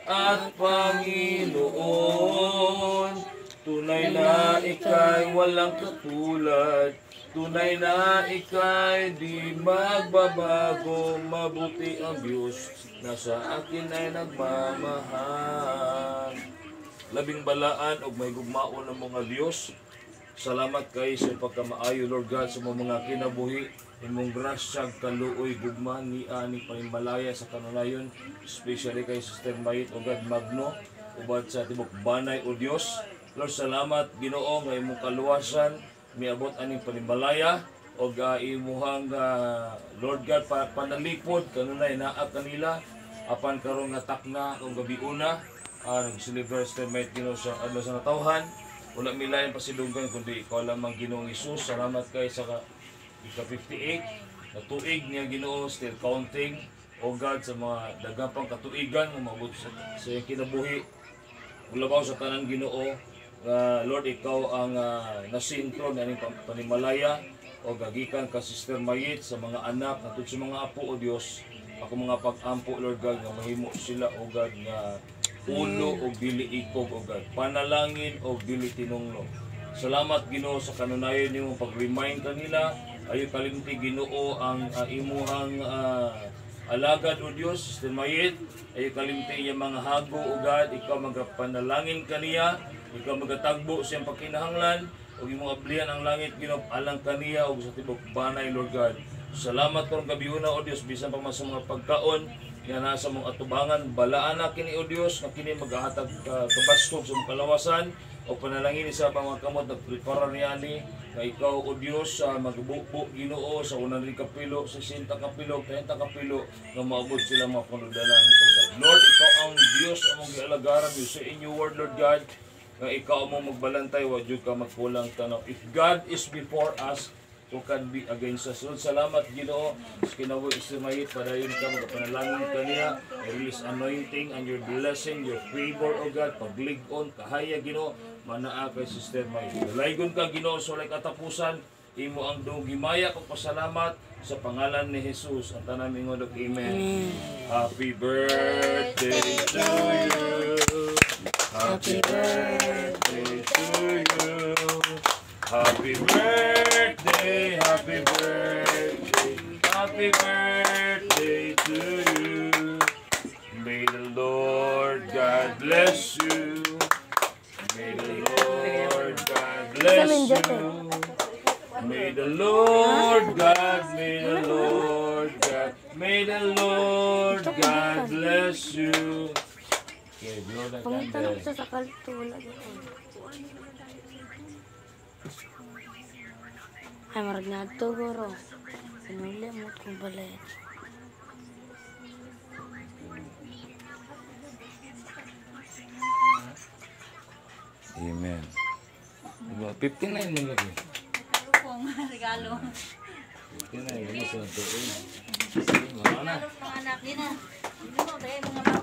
at Panginoon. Tunay na ika'y walang katulad, tunay na ika'y di magbabago. Mabuti ang Diyos na sa akin ay nagmamahal. Labing balaan o may gugmaon ng mga Diyos. Salamat kay sa pagkamaayo, Lord God, sa mga kinabuhi. Imong grasya, kaluoy, gugma, ni ani panimbalaya sa kanulayon, especially kay Sister Mayit o God Magno, ubad sa tibok banay o Diyos. Lord, salamat Ginoo nga imong kaluwasan, miabot aning panimbalaya, o imuhang Lord God, panalipod, kanunay naa kanila, apan karong natakna o gabi una, nag-celebrate Sister Mayit Ginoo sa adlaw sa natawhan. Wala milayan pasidunggan kundi ikaw lamang Ginoong Hesus. Salamat kay sa ika-58 na tuig niya Ginoo, still counting. O God, sa mga dagapang katuigan nga mabot sa iyang kinabuhi. Ulabaw sa tanan Ginoo, Lord, ikaw ang nasintro na aning panimalaya o gagikan ka Sister Mayit sa mga anak at sa mga apo o Diyos. Ako mga pag-ampo, Lord God, nga mahimo sila o God nga ulo o dili ikog o God, panalangin o dili tinunglo. Salamat Ginoo sa kanunayon nimo pag-remind kanila. Ayo kalimti Ginoo ang imuhang alagad o Dios, Sister Mayit. Ayo kalimti iyang mga hago o God, ikaw magapanalangin kaniya, ikaw magatagbo siyang pagkinahanglan o imong ablihan ang langit Ginoo alang kaniya o sa tibok banay, Lord God. Salamat karong gabi una o Dios, bisan pa man sa mga pagkaon nga nasa mong atubangan, balaan na kini o Dios na kini maghahatag kabastog sa mong kalawasan o panalangin sa mga kamot nagprepara niya ni na ikaw o Dios sa magbukbo Ginoo sa 100 kapilo, 60 kapilo, 30 kapilo nga maabot sila mga panudalanan o God. Lord, ikaw ang Dios among gialagaran you say in your word, Lord God, nga ikaw among magbalantay wa jud ka magkulang tanaw. If God is before us, who can be against us. Lord, salamat Ginoo sa kinabuhi Sister Mayit, padayon ka magapanalangin kaniya, release anointing and your blessing, your favor o God, paglig-on kahaya Ginoo manaa kay Sister Mayit. Dalaygon ka Ginoo sa walay katapusan, imo ang duong himaya kag pasalamat sa pangalan ni Jesus. Ang tanan mingon og amen. Happy birthday to you. Happy birthday to you. Happy birthday, happy birthday, happy birthday to you. May the Lord God bless you. May the Lord God bless you. May the Lord God, may the Lord God, may the Lord God bless you. Okay, blow the candle. Sa kaltula. Ay, marag na ito, goro. Pinulimot kong balay. Amen. 59 mo lagi. Regalo. 59, yun sa tuig. Mga anak din na. Hindi mo, dahil mga bata.